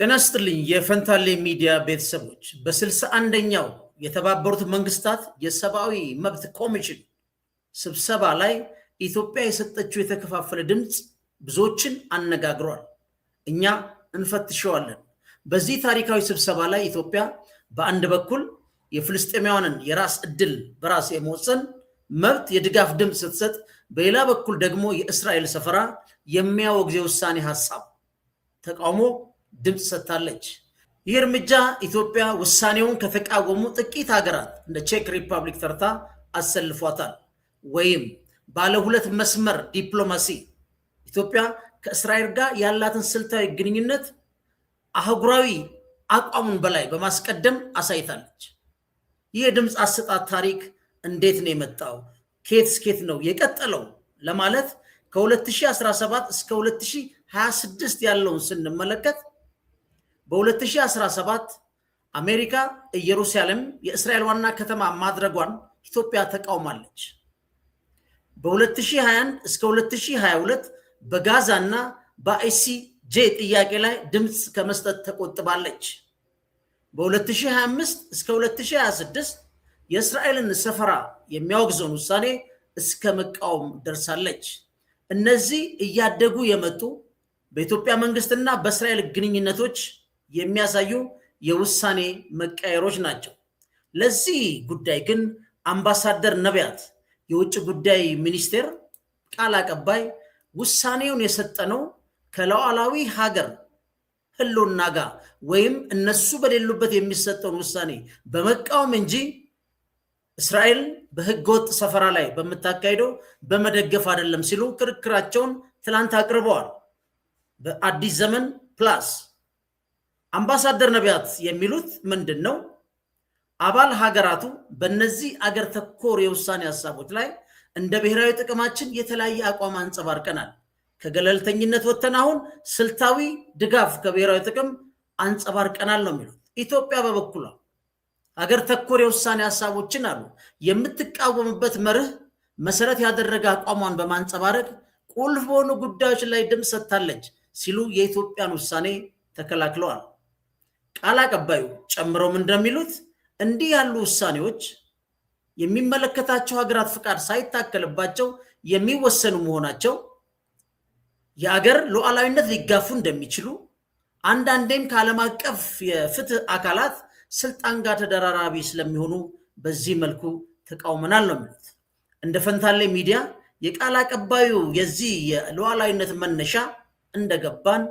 ጤና ይስጥልኝ የፈንታሌ ሚዲያ ቤተሰቦች። በ61ኛው የተባበሩት መንግስታት የሰብአዊ መብት ኮሚሽን ስብሰባ ላይ ኢትዮጵያ የሰጠችው የተከፋፈለ ድምፅ ብዙዎችን አነጋግሯል። እኛ እንፈትሸዋለን። በዚህ ታሪካዊ ስብሰባ ላይ ኢትዮጵያ በአንድ በኩል የፍልስጤማውያንን የራስ ዕድል በራስ የመወሰን መብት የድጋፍ ድምፅ ስትሰጥ፣ በሌላ በኩል ደግሞ የእስራኤል ሰፈራ የሚያወግዝ የውሳኔ ሐሳብ ተቃውሞ ድምፅ ሰጥታለች። ይህ እርምጃ ኢትዮጵያ ውሳኔውን ከተቃወሙ ጥቂት ሀገራት እንደ ቼክ ሪፐብሊክ ተርታ አሰልፏታል። ወይም ባለ ሁለት መስመር ዲፕሎማሲ ኢትዮጵያ ከእስራኤል ጋር ያላትን ስልታዊ ግንኙነት አህጉራዊ አቋሙን በላይ በማስቀደም አሳይታለች። ይህ የድምፅ አሰጣጥ ታሪክ እንዴት ነው የመጣው? ከየት ነው የቀጠለው ለማለት ከ2017 እስከ 2026 ያለውን ስንመለከት በ2017 አሜሪካ ኢየሩሳሌም የእስራኤል ዋና ከተማ ማድረጓን ኢትዮጵያ ተቃውማለች። በ2021 እስከ 2022 በጋዛ እና በአይሲጄ ጥያቄ ላይ ድምፅ ከመስጠት ተቆጥባለች። በ2025 እስከ 2026 የእስራኤልን ሰፈራ የሚያወግዘውን ውሳኔ እስከ መቃወም ደርሳለች። እነዚህ እያደጉ የመጡ በኢትዮጵያ መንግስትና በእስራኤል ግንኙነቶች የሚያሳዩ የውሳኔ መቀየሮች ናቸው። ለዚህ ጉዳይ ግን አምባሳደር ነቢያት የውጭ ጉዳይ ሚኒስቴር ቃል አቀባይ ውሳኔውን የሰጠነው ከሉዓላዊ ሀገር ህልውና ጋር ወይም እነሱ በሌሉበት የሚሰጠውን ውሳኔ በመቃወም እንጂ እስራኤል በህገወጥ ሰፈራ ላይ በምታካሄደው በመደገፍ አይደለም ሲሉ ክርክራቸውን ትላንት አቅርበዋል። በአዲስ ዘመን ፕላስ አምባሳደር ነቢያት የሚሉት ምንድን ነው? አባል ሀገራቱ በእነዚህ አገር ተኮር የውሳኔ ሀሳቦች ላይ እንደ ብሔራዊ ጥቅማችን የተለያየ አቋም አንጸባርቀናል። ከገለልተኝነት ወጥተን አሁን ስልታዊ ድጋፍ ከብሔራዊ ጥቅም አንጸባርቀናል ነው የሚሉት። ኢትዮጵያ በበኩሏ ሀገር ተኮር የውሳኔ ሀሳቦችን አሉ የምትቃወምበት መርህ መሰረት ያደረገ አቋሟን በማንጸባረቅ ቁልፍ በሆኑ ጉዳዮች ላይ ድምፅ ሰጥታለች ሲሉ የኢትዮጵያን ውሳኔ ተከላክለዋል። ቃል አቀባዩ ጨምረውም እንደሚሉት እንዲህ ያሉ ውሳኔዎች የሚመለከታቸው ሀገራት ፍቃድ ሳይታከልባቸው የሚወሰኑ መሆናቸው የአገር ሉዓላዊነት ሊጋፉ እንደሚችሉ፣ አንዳንዴም ከዓለም አቀፍ የፍትህ አካላት ስልጣን ጋር ተደራራቢ ስለሚሆኑ በዚህ መልኩ ተቃውመናል ነው የሚሉት። እንደ ፈንታሌ ሚዲያ የቃል አቀባዩ የዚህ የሉዓላዊነት መነሻ እንደገባን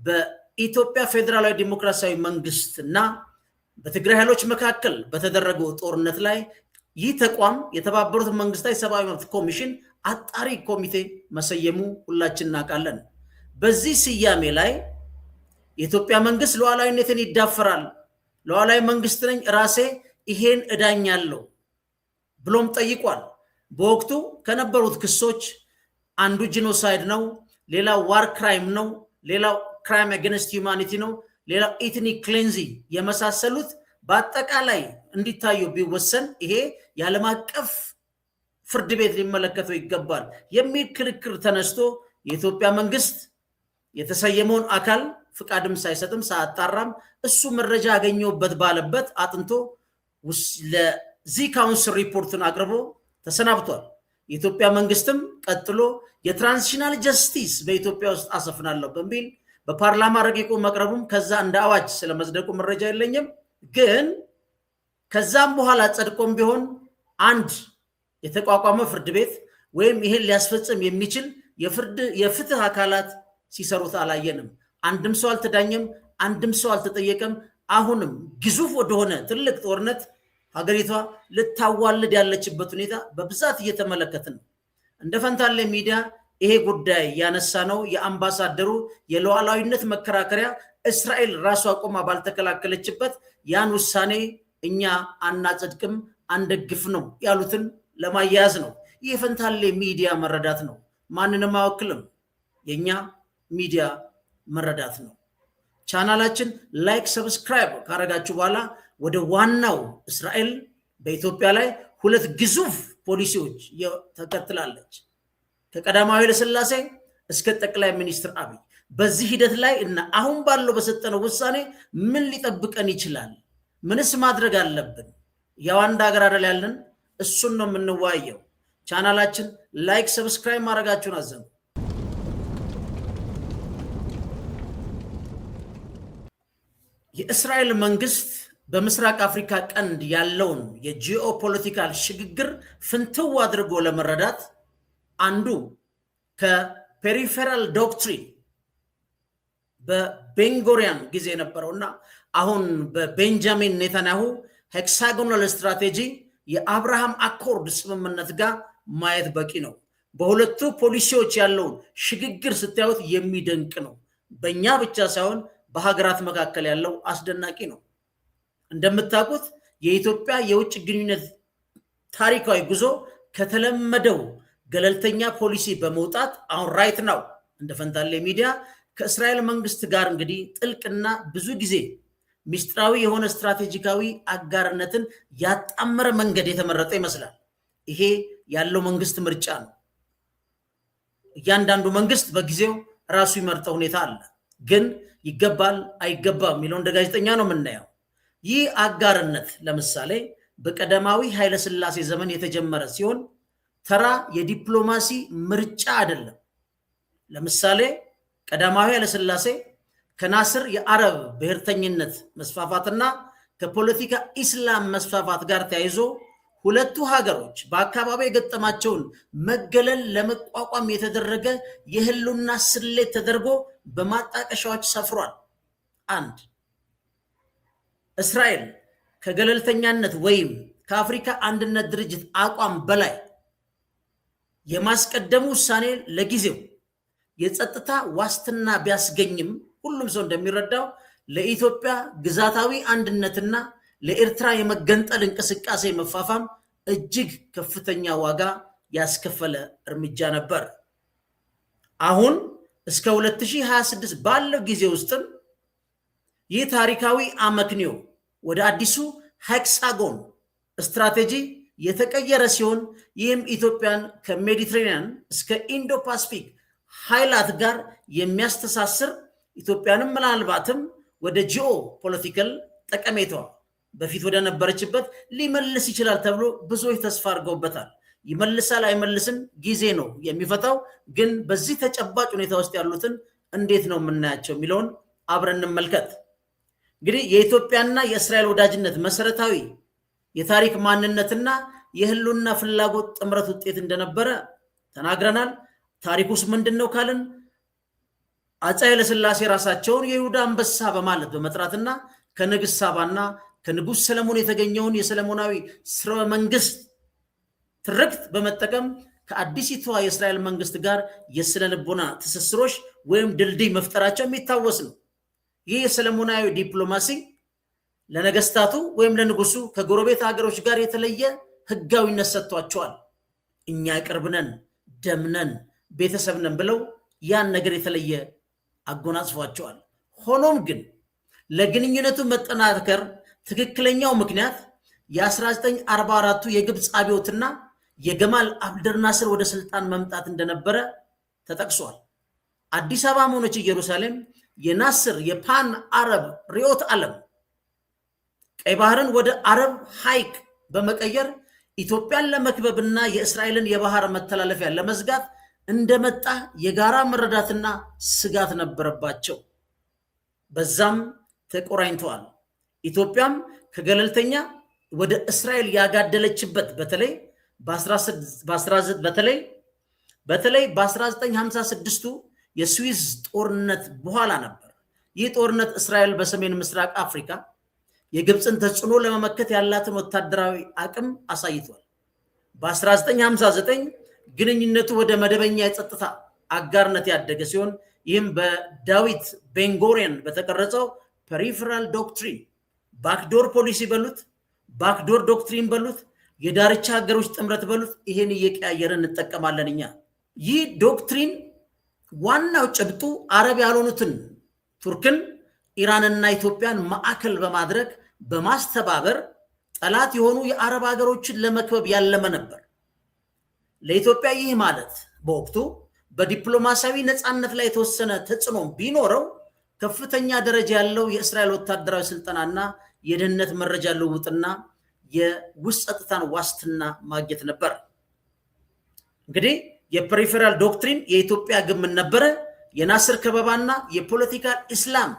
በኢትዮጵያ ፌዴራላዊ ዲሞክራሲያዊ መንግስት እና በትግራይ ኃይሎች መካከል በተደረገው ጦርነት ላይ ይህ ተቋም የተባበሩት መንግስታት የሰብአዊ መብት ኮሚሽን አጣሪ ኮሚቴ መሰየሙ ሁላችን እናውቃለን። በዚህ ስያሜ ላይ የኢትዮጵያ መንግስት ሉዓላዊነትን ይዳፈራል፣ ሉዓላዊ መንግስት ነኝ ራሴ ይሄን እዳኛለሁ ብሎም ጠይቋል። በወቅቱ ከነበሩት ክሶች አንዱ ጂኖሳይድ ነው፣ ሌላው ዋር ክራይም ነው፣ ሌላው ክራይም አገንስት ሂውማኒቲ ነው፣ ሌላው ኢትኒክ ክሌንዚንግ የመሳሰሉት በአጠቃላይ እንዲታዩ ቢወሰን ይሄ የዓለም አቀፍ ፍርድ ቤት ሊመለከተው ይገባል የሚል ክርክር ተነስቶ የኢትዮጵያ መንግስት የተሰየመውን አካል ፍቃድም ሳይሰጥም ሳያጣራም እሱ መረጃ ያገኘውበት ባለበት አጥንቶ ለዚህ ካውንስል ሪፖርትን አቅርቦ ተሰናብቷል። የኢትዮጵያ መንግስትም ቀጥሎ የትራንዚሽናል ጀስቲስ በኢትዮጵያ ውስጥ አሰፍናለሁ በሚል በፓርላማ ረቂቁ መቅረቡም ከዛ እንደ አዋጅ ስለመጽደቁ መረጃ የለኝም። ግን ከዛም በኋላ ጸድቆም ቢሆን አንድ የተቋቋመ ፍርድ ቤት ወይም ይሄን ሊያስፈጽም የሚችል የፍትህ አካላት ሲሰሩት አላየንም። አንድም ሰው አልተዳኘም፣ አንድም ሰው አልተጠየቀም። አሁንም ግዙፍ ወደሆነ ትልቅ ጦርነት ሀገሪቷ ልታዋልድ ያለችበት ሁኔታ በብዛት እየተመለከትን ነው። እንደ ፈንታሌ ሚዲያ ይሄ ጉዳይ ያነሳ ነው የአምባሳደሩ የሉዓላዊነት መከራከሪያ እስራኤል ራሷ ቆማ ባልተከላከለችበት ያን ውሳኔ እኛ አናጸድቅም አንደግፍ ነው ያሉትን ለማያያዝ ነው። ይህ የፈንታሌ ሚዲያ መረዳት ነው። ማንንም አይወክልም። የኛ ሚዲያ መረዳት ነው። ቻናላችን ላይክ፣ ሰብስክራይብ ካረጋችሁ በኋላ ወደ ዋናው እስራኤል በኢትዮጵያ ላይ ሁለት ግዙፍ ፖሊሲዎች ተከትላለች። ከቀዳማዊ ኃይለ ሥላሴ እስከ ጠቅላይ ሚኒስትር አብይ በዚህ ሂደት ላይ እና አሁን ባለው በሰጠነው ውሳኔ ምን ሊጠብቀን ይችላል? ምንስ ማድረግ አለብን? ያው አንድ ሀገር አይደል ያለን፣ እሱን ነው የምንወያየው። ቻናላችን ላይክ፣ ሰብስክራይብ ማድረጋችሁን አዘኑ። የእስራኤል መንግስት በምስራቅ አፍሪካ ቀንድ ያለውን የጂኦፖለቲካል ሽግግር ፍንትው አድርጎ ለመረዳት አንዱ ከፔሪፌራል ዶክትሪን በቤንጎሪያን ጊዜ የነበረውና አሁን በቤንጃሚን ኔታንያሁ ሄክሳጎናል ስትራቴጂ የአብርሃም አኮርድ ስምምነት ጋር ማየት በቂ ነው። በሁለቱ ፖሊሲዎች ያለውን ሽግግር ስታዩት የሚደንቅ ነው። በእኛ ብቻ ሳይሆን በሀገራት መካከል ያለው አስደናቂ ነው። እንደምታውቁት የኢትዮጵያ የውጭ ግንኙነት ታሪካዊ ጉዞ ከተለመደው ገለልተኛ ፖሊሲ በመውጣት አሁን ራይት ነው እንደ ፈንታሌ ሚዲያ ከእስራኤል መንግስት ጋር እንግዲህ ጥልቅና ብዙ ጊዜ ሚስጥራዊ የሆነ ስትራቴጂካዊ አጋርነትን ያጣመረ መንገድ የተመረጠ ይመስላል። ይሄ ያለው መንግስት ምርጫ ነው። እያንዳንዱ መንግስት በጊዜው ራሱ ይመርጠው ሁኔታ አለ። ግን ይገባል አይገባም የሚለው እንደ ጋዜጠኛ ነው የምናየው። ይህ አጋርነት ለምሳሌ በቀዳማዊ ኃይለ ሥላሴ ዘመን የተጀመረ ሲሆን ተራ የዲፕሎማሲ ምርጫ አይደለም። ለምሳሌ ቀዳማዊ ኃይለ ሥላሴ ከናስር የአረብ ብሔርተኝነት መስፋፋትና ከፖለቲካ ኢስላም መስፋፋት ጋር ተያይዞ ሁለቱ ሀገሮች በአካባቢ የገጠማቸውን መገለል ለመቋቋም የተደረገ የህልውና ስሌት ተደርጎ በማጣቀሻዎች ሰፍሯል። አንድ እስራኤል ከገለልተኛነት ወይም ከአፍሪካ አንድነት ድርጅት አቋም በላይ የማስቀደሙ ውሳኔ ለጊዜው የጸጥታ ዋስትና ቢያስገኝም ሁሉም ሰው እንደሚረዳው ለኢትዮጵያ ግዛታዊ አንድነትና ለኤርትራ የመገንጠል እንቅስቃሴ መፋፋም እጅግ ከፍተኛ ዋጋ ያስከፈለ እርምጃ ነበር። አሁን እስከ 2026 ባለው ጊዜ ውስጥም ይህ ታሪካዊ አመክንዮ ወደ አዲሱ ሄክሳጎን ስትራቴጂ የተቀየረ ሲሆን ይህም ኢትዮጵያን ከሜዲትሬኒያን እስከ ኢንዶ ፓሲፊክ ኃይላት ጋር የሚያስተሳስር ኢትዮጵያንም ምናልባትም ወደ ጂኦ ፖለቲካል ጠቀሜታዋ በፊት ወደ ነበረችበት ሊመልስ ይችላል ተብሎ ብዙዎች ተስፋ አድርገውበታል። ይመልሳል አይመልስም ጊዜ ነው የሚፈታው። ግን በዚህ ተጨባጭ ሁኔታ ውስጥ ያሉትን እንዴት ነው የምናያቸው የሚለውን አብረን እንመልከት። እንግዲህ የኢትዮጵያና የእስራኤል ወዳጅነት መሰረታዊ የታሪክ ማንነትና የህልውና ፍላጎት ጥምረት ውጤት እንደነበረ ተናግረናል። ታሪኩስ ምንድነው ካልን አፄ ኃይለ ሥላሴ ራሳቸውን የይሁዳ አንበሳ በማለት በመጥራትና ከንግሥት ሳባና ከንጉሥ ሰለሞን የተገኘውን የሰለሞናዊ ስርወ መንግስት ትርክት በመጠቀም ከአዲሲቷ የእስራኤል መንግስት ጋር የስነ ልቦና ትስስሮች ወይም ድልድይ መፍጠራቸው የሚታወስ ነው። ይህ የሰለሞናዊ ዲፕሎማሲ ለነገስታቱ ወይም ለንጉሱ ከጎረቤት ሀገሮች ጋር የተለየ ህጋዊነት ሰጥቷቸዋል። እኛ ቅርብነን፣ ደምነን፣ ቤተሰብነን ብለው ያን ነገር የተለየ አጎናጽፏቸዋል። ሆኖም ግን ለግንኙነቱ መጠናከር ትክክለኛው ምክንያት የ1944ቱ የግብፅ አብዮትና የገማል አብደል ናስር ወደ ስልጣን መምጣት እንደነበረ ተጠቅሷል። አዲስ አበባ ሆነች ኢየሩሳሌም የናስር የፓን አረብ ርዕዮተ ዓለም ቀይ ባህርን ወደ አረብ ሐይቅ በመቀየር ኢትዮጵያን ለመክበብና የእስራኤልን የባህር መተላለፊያ ለመዝጋት እንደመጣ የጋራ መረዳትና ስጋት ነበረባቸው። በዛም ተቆራኝተዋል። ኢትዮጵያም ከገለልተኛ ወደ እስራኤል ያጋደለችበት በተለይ በ1956ቱ የስዊዝ ጦርነት በኋላ ነበር። ይህ ጦርነት እስራኤል በሰሜን ምስራቅ አፍሪካ የግብፅን ተጽዕኖ ለመመከት ያላትን ወታደራዊ አቅም አሳይቷል። በ1959 ግንኙነቱ ወደ መደበኛ የጸጥታ አጋርነት ያደገ ሲሆን ይህም በዳዊት ቤንጎሪያን በተቀረጸው ፔሪፌራል ዶክትሪን ባክዶር ፖሊሲ በሉት፣ ባክዶር ዶክትሪን በሉት፣ የዳርቻ ሀገሮች ጥምረት በሉት፣ ይሄን እየቀያየረን እንጠቀማለን እኛ። ይህ ዶክትሪን ዋናው ጭብጡ አረብ ያልሆኑትን ቱርክን፣ ኢራንና ኢትዮጵያን ማዕከል በማድረግ በማስተባበር ጠላት የሆኑ የአረብ ሀገሮችን ለመክበብ ያለመ ነበር። ለኢትዮጵያ ይህ ማለት በወቅቱ በዲፕሎማሲያዊ ነፃነት ላይ የተወሰነ ተጽዕኖ ቢኖረው ከፍተኛ ደረጃ ያለው የእስራኤል ወታደራዊ ስልጠናና የደህንነት መረጃ ልውውጥና የውስጥ ጸጥታን ዋስትና ማግኘት ነበር። እንግዲህ የፔሪፌራል ዶክትሪን የኢትዮጵያ ግብ ምን ነበረ? የናስር ከበባና የፖለቲካል ኢስላም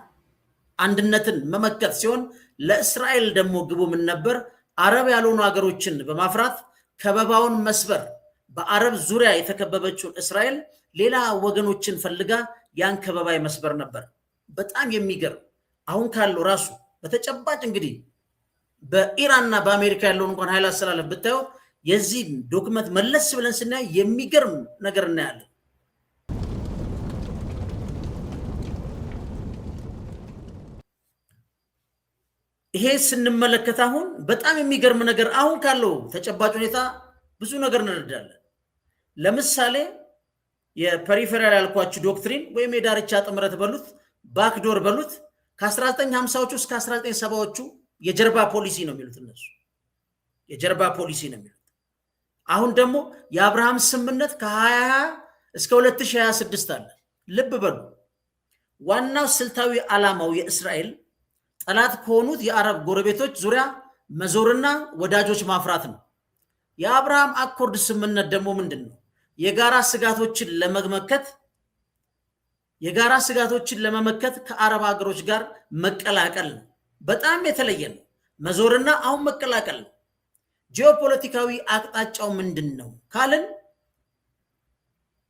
አንድነትን መመከት ሲሆን ለእስራኤል ደግሞ ግቡ ምን ነበር? አረብ ያልሆኑ ሀገሮችን በማፍራት ከበባውን መስበር፣ በአረብ ዙሪያ የተከበበችውን እስራኤል ሌላ ወገኖችን ፈልጋ ያን ከበባ መስበር ነበር። በጣም የሚገርም አሁን ካለው ራሱ በተጨባጭ እንግዲህ በኢራንና በአሜሪካ ያለውን እንኳን ኃይል አሰላለፍ ብታዩ የዚህ ዶክመንት መለስ ብለን ስናይ የሚገርም ነገር እናያለን። ይሄ ስንመለከት አሁን በጣም የሚገርም ነገር አሁን ካለው ተጨባጭ ሁኔታ ብዙ ነገር እንረዳለን። ለምሳሌ የፔሪፌራል ያልኳችሁ ዶክትሪን ወይም የዳርቻ ጥምረት በሉት ባክዶር በሉት ከ1950ዎቹ እስከ 1970ዎቹ የጀርባ ፖሊሲ ነው የሚሉት እነሱ የጀርባ ፖሊሲ ነው የሚሉት። አሁን ደግሞ የአብርሃም ስምምነት ከ2020 እስከ 2026 አለ። ልብ በሉ ዋናው ስልታዊ ዓላማው የእስራኤል ጠላት ከሆኑት የአረብ ጎረቤቶች ዙሪያ መዞርና ወዳጆች ማፍራት ነው። የአብርሃም አኮርድ ስምምነት ደግሞ ምንድን ነው? የጋራ ስጋቶችን ለመመከት ከአረብ ሀገሮች ጋር መቀላቀል ነው። በጣም የተለየ ነው። መዞርና አሁን መቀላቀል ነው። ጂኦፖለቲካዊ አቅጣጫው ምንድን ነው ካልን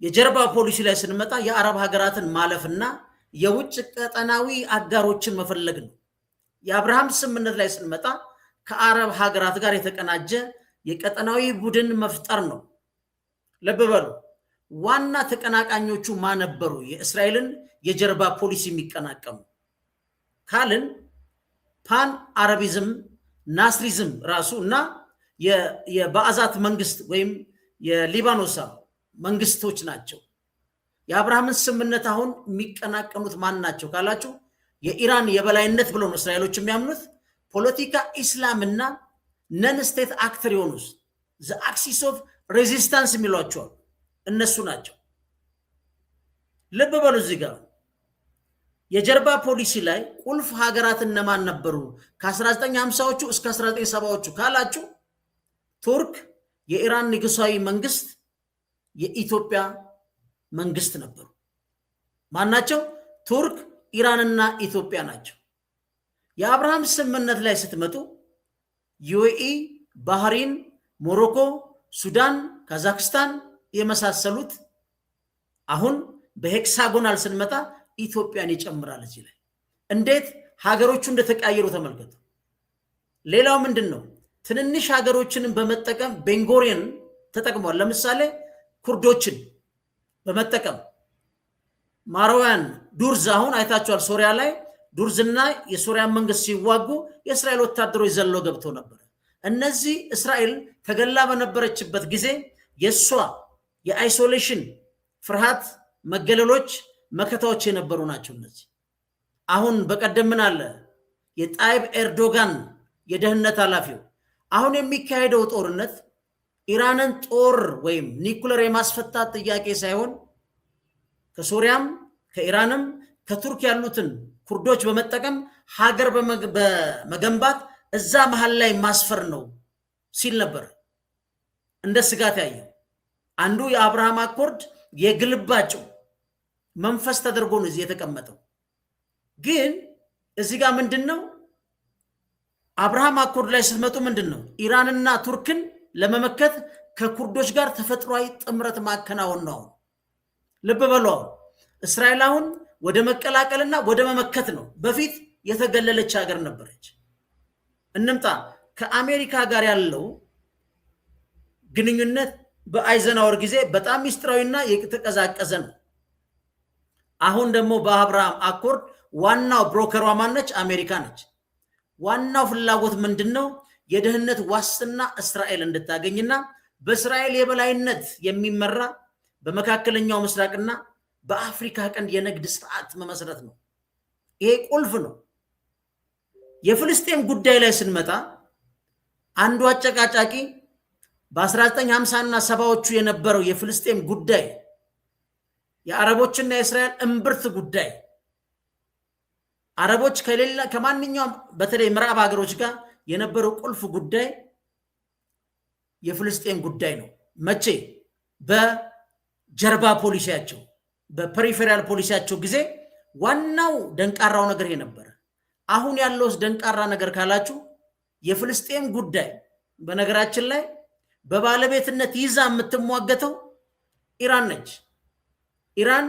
የጀርባ ፖሊሲ ላይ ስንመጣ የአረብ ሀገራትን ማለፍና የውጭ ቀጠናዊ አጋሮችን መፈለግ ነው። የአብርሃም ስምምነት ላይ ስንመጣ ከአረብ ሀገራት ጋር የተቀናጀ የቀጠናዊ ቡድን መፍጠር ነው። ልብ በሉ ዋና ተቀናቃኞቹ ማነበሩ የእስራኤልን የጀርባ ፖሊሲ የሚቀናቀሙ ካልን ፓን አረቢዝም፣ ናስሪዝም ራሱ እና የባዕዛት መንግስት ወይም የሊባኖስ መንግስቶች ናቸው። የአብርሃምን ስምምነት አሁን የሚቀናቀኑት ማን ናቸው ካላችሁ የኢራን የበላይነት ብሎ ነው እስራኤሎች የሚያምኑት። ፖለቲካ ኢስላምና ነን ስቴት አክተር የሆኑት ዘ አክሲስ ኦፍ ሬዚስታንስ የሚሏቸው እነሱ ናቸው። ልብ በሉ እዚህ ጋር የጀርባ ፖሊሲ ላይ ቁልፍ ሀገራት እነማን ነበሩ ከ1950ዎቹ እስከ 1970ዎቹ ካላችሁ ቱርክ፣ የኢራን ንጉሳዊ መንግስት፣ የኢትዮጵያ መንግስት ነበሩ። ማናቸው? ቱርክ፣ ኢራንና ኢትዮጵያ ናቸው። የአብርሃም ስምምነት ላይ ስትመጡ ዩኤኢ፣ ባህሪን፣ ሞሮኮ፣ ሱዳን፣ ካዛክስታን የመሳሰሉት አሁን በሄክሳጎናል ስንመጣ ኢትዮጵያን ይጨምራል። እዚህ ላይ እንዴት ሀገሮቹ እንደተቀያየሩ ተመልከቱ። ሌላው ምንድን ነው? ትንንሽ ሀገሮችን በመጠቀም ቤንጎሪየን ተጠቅሟል። ለምሳሌ ኩርዶችን በመጠቀም ማሮያን ዱርዝ አሁን አይታችኋል። ሶሪያ ላይ ዱርዝና የሶሪያን መንግስት ሲዋጉ የእስራኤል ወታደሮች ዘሎ ገብተው ነበር። እነዚህ እስራኤል ተገላ በነበረችበት ጊዜ የእሷ የአይሶሌሽን ፍርሃት መገለሎች መከታዎች የነበሩ ናቸው። እነዚህ አሁን በቀደም ምን አለ የጣይብ ኤርዶጋን የደህንነት ኃላፊው አሁን የሚካሄደው ጦርነት ኢራንን ጦር ወይም ኒኩለር የማስፈታት ጥያቄ ሳይሆን ከሶሪያም ከኢራንም ከቱርክ ያሉትን ኩርዶች በመጠቀም ሀገር በመገንባት እዛ መሃል ላይ ማስፈር ነው ሲል ነበር እንደ ስጋት ያየው። አንዱ የአብርሃም አኮርድ የግልባጩ መንፈስ ተደርጎ ነው እዚህ የተቀመጠው። ግን እዚህ ጋር ምንድነው አብርሃም አኮርድ ላይ ስትመጡ ምንድነው ኢራንና ቱርክን ለመመከት ከኩርዶች ጋር ተፈጥሯዊ ጥምረት ማከናወን ነው። ልብ በሉ እስራኤል አሁን ወደ መቀላቀልና ወደ መመከት ነው። በፊት የተገለለች ሀገር ነበረች። እንምጣ ከአሜሪካ ጋር ያለው ግንኙነት በአይዘናወር ጊዜ በጣም ሚስጥራዊና የተቀዛቀዘ ነው። አሁን ደግሞ በአብርሃም አኮርድ ዋናው ብሮከሯ ማነች? አሜሪካ ነች። ዋናው ፍላጎት ምንድነው? የደህንነት ዋስትና እስራኤል እንድታገኝና በእስራኤል የበላይነት የሚመራ በመካከለኛው ምስራቅና በአፍሪካ ቀንድ የንግድ ስርዓት መመስረት ነው። ይሄ ቁልፍ ነው። የፍልስጤም ጉዳይ ላይ ስንመጣ አንዱ አጨቃጫቂ በ1950 እና 70ዎቹ የነበረው የፍልስጤም ጉዳይ የአረቦችና የእስራኤል እምብርት ጉዳይ አረቦች ከማንኛውም በተለይ ምዕራብ ሀገሮች ጋር የነበረው ቁልፍ ጉዳይ የፍልስጤም ጉዳይ ነው። መቼ? በጀርባ ፖሊሲያቸው በፐሪፌራል ፖሊሲያቸው ጊዜ ዋናው ደንቃራው ነገር ነበር። አሁን ያለውስ ደንቃራ ነገር ካላችሁ የፍልስጤም ጉዳይ በነገራችን ላይ በባለቤትነት ይዛ የምትሟገተው ኢራን ነች። ኢራን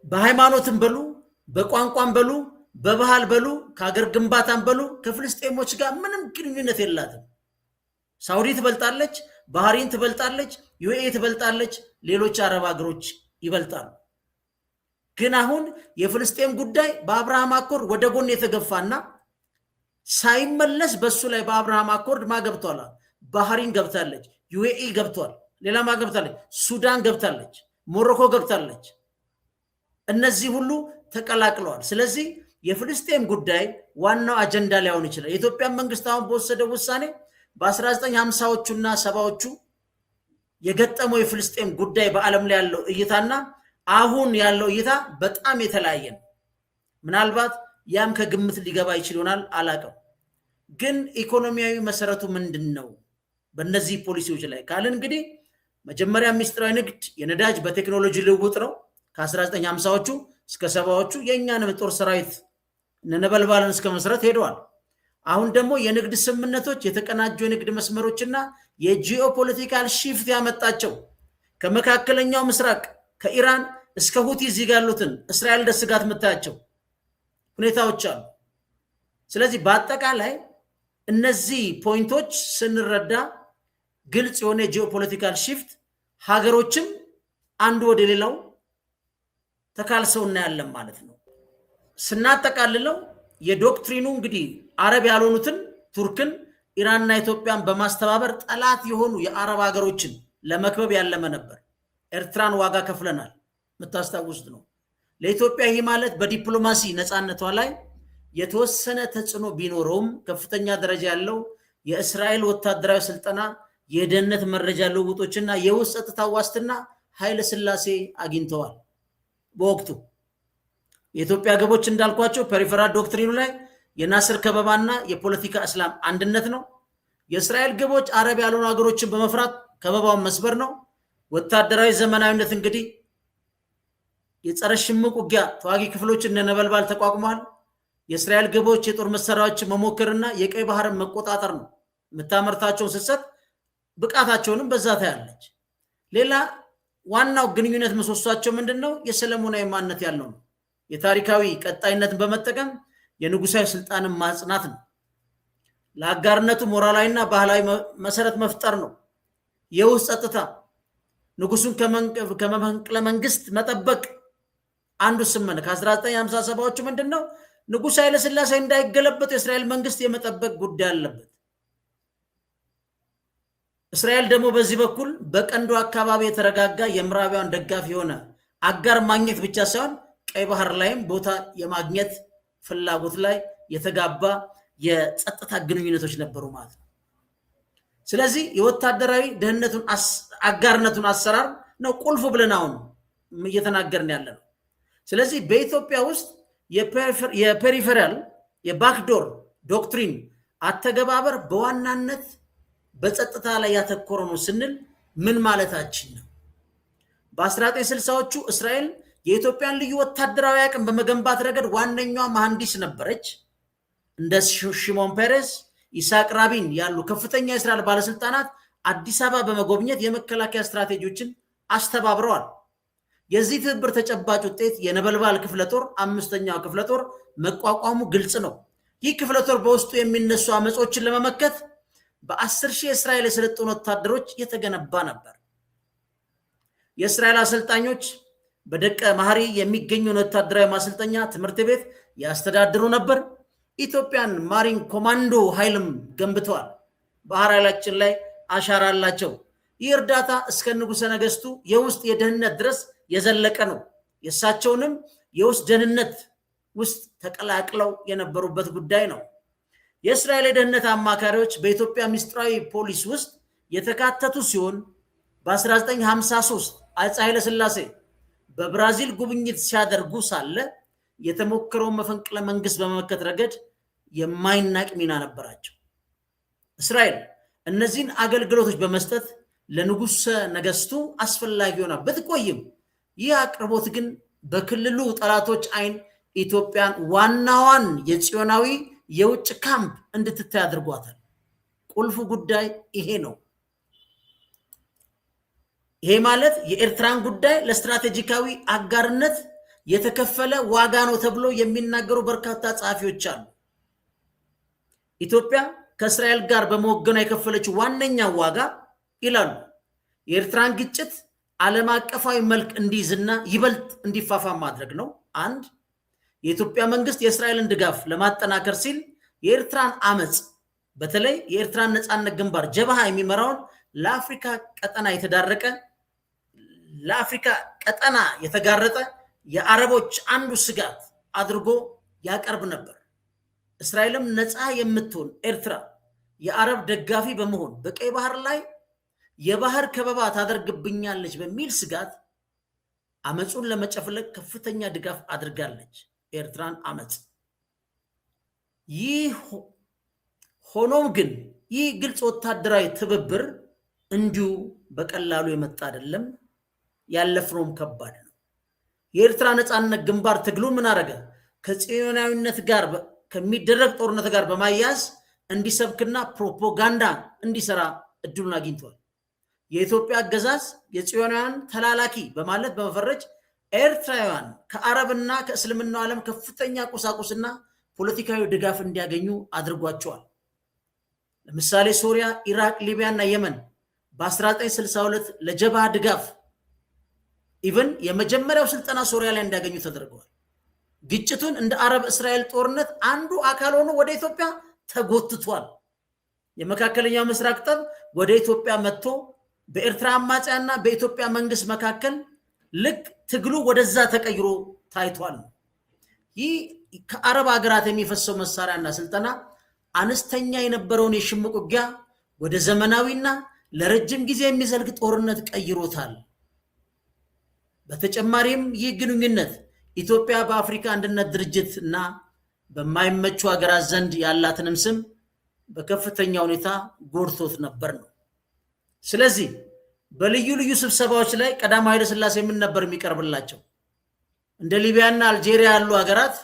በሃይማኖትም በሉ በቋንቋም በሉ በባህል በሉ ከሀገር ግንባታም በሉ ከፍልስጤሞች ጋር ምንም ግንኙነት የላትም። ሳውዲ ትበልጣለች፣ ባህሪን ትበልጣለች፣ ዩኤኢ ትበልጣለች፣ ሌሎች አረብ ሀገሮች ይበልጣሉ። ግን አሁን የፍልስጤም ጉዳይ በአብርሃም አኮርድ ወደ ጎን የተገፋና ሳይመለስ በሱ ላይ በአብርሃም አኮርድ ማገብቷል። ባህሪን ገብታለች፣ ዩኤኢ ገብቷል፣ ሌላ ማገብታለች፣ ሱዳን ገብታለች፣ ሞሮኮ ገብታለች። እነዚህ ሁሉ ተቀላቅለዋል። ስለዚህ የፍልስጤም ጉዳይ ዋናው አጀንዳ ሊሆን ይችላል። የኢትዮጵያ መንግስት አሁን በወሰደው ውሳኔ በ1950ዎቹና 70ዎቹ የገጠመው የፍልስጤም ጉዳይ በዓለም ላይ ያለው እይታና አሁን ያለው እይታ በጣም የተለያየ ነው። ምናልባት ያም ከግምት ሊገባ ይችል ይሆናል፣ አላቀም። ግን ኢኮኖሚያዊ መሰረቱ ምንድን ነው በእነዚህ ፖሊሲዎች ላይ ካልን እንግዲህ መጀመሪያ ሚስጥራዊ ንግድ የነዳጅ በቴክኖሎጂ ልውውጥ ነው። ከ1950ዎቹ እስከ 70ዎቹ የእኛንም ጦር ሰራዊት ነበልባልን እስከ መስረት ሄደዋል። አሁን ደግሞ የንግድ ስምምነቶች፣ የተቀናጁ የንግድ መስመሮችና የጂኦፖለቲካል ሺፍት ያመጣቸው ከመካከለኛው ምስራቅ ከኢራን እስከ ሁቲ እዚህ ጋር ያሉትን እስራኤል ደስ ስጋት የምታያቸው ሁኔታዎች አሉ። ስለዚህ በአጠቃላይ እነዚህ ፖይንቶች ስንረዳ ግልጽ የሆነ ጂኦፖለቲካል ሺፍት ሀገሮችም አንዱ ወደ ሌላው ተካልሰው እናያለን ማለት ነው። ስናጠቃልለው የዶክትሪኑ እንግዲህ አረብ ያልሆኑትን ቱርክን፣ ኢራንና ኢትዮጵያን በማስተባበር ጠላት የሆኑ የአረብ ሀገሮችን ለመክበብ ያለመ ነበር። ኤርትራን ዋጋ ከፍለናል፣ የምታስታውሱት ነው። ለኢትዮጵያ ይህ ማለት በዲፕሎማሲ ነፃነቷ ላይ የተወሰነ ተጽዕኖ ቢኖረውም ከፍተኛ ደረጃ ያለው የእስራኤል ወታደራዊ ስልጠና፣ የደህንነት መረጃ ልውውጦችና የውስጥ ጸጥታ ዋስትና ኃይለ ሥላሴ አግኝተዋል። በወቅቱ የኢትዮጵያ ግቦች እንዳልኳቸው ፐሪፈራል ዶክትሪኑ ላይ የናስር ከበባና የፖለቲካ እስላም አንድነት ነው። የእስራኤል ግቦች አረብ ያልሆኑ ሀገሮችን በመፍራት ከበባውን መስበር ነው። ወታደራዊ ዘመናዊነት እንግዲህ የጸረ ሽምቅ ውጊያ ተዋጊ ክፍሎችን ነበልባል ተቋቁመዋል። የእስራኤል ግቦች የጦር መሳሪያዎችን መሞከርና የቀይ ባህርን መቆጣጠር ነው። የምታመርታቸውን ስትሰጥ ብቃታቸውንም በዛ ታያለች። ሌላ ዋናው ግንኙነት ምሰሷቸው ምንድነው? የሰለሞናዊ ማንነት ያለው ነው። የታሪካዊ ቀጣይነትን በመጠቀም የንጉሳዊ ስልጣንን ማጽናት ነው። ለአጋርነቱ ሞራላዊና ባህላዊ መሰረት መፍጠር ነው። የውስጥ ጸጥታ ንጉሱን ከመፈንቅለ መንግስት መጠበቅ አንዱ ስመነ ከ1957ዎቹ ምንድነው? ንጉሥ ኃይለ ሥላሴ እንዳይገለበጥ የእስራኤል መንግስት የመጠበቅ ጉዳይ አለበት። እስራኤል ደግሞ በዚህ በኩል በቀንዱ አካባቢ የተረጋጋ የምዕራባውያን ደጋፊ የሆነ አጋር ማግኘት ብቻ ሳይሆን ቀይ ባህር ላይም ቦታ የማግኘት ፍላጎት ላይ የተጋባ የጸጥታ ግንኙነቶች ነበሩ ማለት ነው። ስለዚህ የወታደራዊ ደህንነቱን አጋርነቱን አሰራር ነው ቁልፉ ብለን አሁን እየተናገርን ያለ ነው። ስለዚህ በኢትዮጵያ ውስጥ የፔሪፌራል የባክዶር ዶክትሪን አተገባበር በዋናነት በጸጥታ ላይ ያተኮረ ነው ስንል ምን ማለታችን ነው? በ1960ዎቹ እስራኤል የኢትዮጵያን ልዩ ወታደራዊ አቅም በመገንባት ረገድ ዋነኛዋ መሐንዲስ ነበረች። እንደ ሽሞን ፔሬስ፣ ኢሳቅ ራቢን ያሉ ከፍተኛ የእስራኤል ባለስልጣናት አዲስ አበባ በመጎብኘት የመከላከያ ስትራቴጂዎችን አስተባብረዋል። የዚህ ትብብር ተጨባጭ ውጤት የነበልባል ክፍለ ጦር 5ኛው ክፍለ ጦር መቋቋሙ ግልጽ ነው። ይህ ክፍለ ጦር በውስጡ የሚነሱ አመጾችን ለመመከት በ10 ሺህ የእስራኤል የሰለጠኑ ወታደሮች የተገነባ ነበር። የእስራኤል አሰልጣኞች በደቀ መሐሪ የሚገኙን ወታደራዊ ማሰልጠኛ ትምህርት ቤት ያስተዳድሩ ነበር። ኢትዮጵያን ማሪን ኮማንዶ ኃይልም ገንብተዋል። ባህር ኃይላችን ላይ አሻራ አላቸው። ይህ እርዳታ እስከ ንጉሠ ነገሥቱ የውስጥ የደህንነት ድረስ የዘለቀ ነው። የእሳቸውንም የውስጥ ደህንነት ውስጥ ተቀላቅለው የነበሩበት ጉዳይ ነው። የእስራኤል የደህንነት አማካሪዎች በኢትዮጵያ ሚስጥራዊ ፖሊስ ውስጥ የተካተቱ ሲሆን በ1953 አፄ ኃይለ ሥላሴ በብራዚል ጉብኝት ሲያደርጉ ሳለ የተሞከረው መፈንቅለ መንግስት በመመከት ረገድ የማይናቅ ሚና ነበራቸው። እስራኤል እነዚህን አገልግሎቶች በመስጠት ለንጉሠ ነገስቱ አስፈላጊ ሆና ብትቆይም ይህ አቅርቦት ግን በክልሉ ጠላቶች አይን ኢትዮጵያን ዋናዋን የጽዮናዊ የውጭ ካምፕ እንድትታይ አድርጓታል። ቁልፉ ጉዳይ ይሄ ነው። ይሄ ማለት የኤርትራን ጉዳይ ለስትራቴጂካዊ አጋርነት የተከፈለ ዋጋ ነው ተብሎ የሚናገሩ በርካታ ጸሐፊዎች አሉ። ኢትዮጵያ ከእስራኤል ጋር በመወገኗ የከፈለችው ዋነኛ ዋጋ ይላሉ የኤርትራን ግጭት ዓለም አቀፋዊ መልክ እንዲይዝና ይበልጥ እንዲፋፋም ማድረግ ነው። አንድ የኢትዮጵያ መንግስት የእስራኤልን ድጋፍ ለማጠናከር ሲል የኤርትራን አመጽ በተለይ የኤርትራን ነፃነት ግንባር ጀብሃ የሚመራውን ለአፍሪካ ቀጠና የተጋረጠ የአረቦች አንዱ ስጋት አድርጎ ያቀርብ ነበር። እስራኤልም ነፃ የምትሆን ኤርትራ የአረብ ደጋፊ በመሆን በቀይ ባህር ላይ የባህር ከበባ ታደርግብኛለች በሚል ስጋት አመጹን ለመጨፍለቅ ከፍተኛ ድጋፍ አድርጋለች። ኤርትራን አመጽ ሆኖም ግን ይህ ግልጽ ወታደራዊ ትብብር እንዲሁ በቀላሉ የመጣ አይደለም። ያለፍነውም ከባድ ነው። የኤርትራ ነፃነት ግንባር ትግሉን ምን አረገ? ከጽዮናዊነት ጋር ከሚደረግ ጦርነት ጋር በማያያዝ እንዲሰብክና ፕሮፓጋንዳ እንዲሰራ እድሉን አግኝቷል። የኢትዮጵያ አገዛዝ የጽዮናውያን ተላላኪ በማለት በመፈረጅ ኤርትራውያን ከአረብና ከእስልምናው ዓለም ከፍተኛ ቁሳቁስና ፖለቲካዊ ድጋፍ እንዲያገኙ አድርጓቸዋል። ለምሳሌ ሶሪያ፣ ኢራቅ፣ ሊቢያና የመን በ1962 ለጀብሃ ድጋፍ ኢቨን የመጀመሪያው ስልጠና ሶሪያ ላይ እንዲያገኙ ተደርገዋል። ግጭቱን እንደ አረብ እስራኤል ጦርነት አንዱ አካል ሆኖ ወደ ኢትዮጵያ ተጎትቷል። የመካከለኛው ምስራቅ ጠብ ወደ ኢትዮጵያ መጥቶ በኤርትራ አማጽያንና በኢትዮጵያ መንግስት መካከል ልክ ትግሉ ወደዛ ተቀይሮ ታይቷል። ይህ ከአረብ ሀገራት የሚፈሰው መሳሪያና ስልጠና አነስተኛ የነበረውን የሽምቅ ውጊያ ወደ ዘመናዊና ለረጅም ጊዜ የሚዘልቅ ጦርነት ቀይሮታል። በተጨማሪም ይህ ግንኙነት ኢትዮጵያ በአፍሪካ አንድነት ድርጅት እና በማይመቹ ሀገራት ዘንድ ያላትንም ስም በከፍተኛ ሁኔታ ጎድቶት ነበር ነው። ስለዚህ በልዩ ልዩ ስብሰባዎች ላይ ቀዳማዊ ኃይለ ሥላሴ ምን ነበር የሚቀርብላቸው? እንደ ሊቢያና አልጄሪያ ያሉ ሀገራት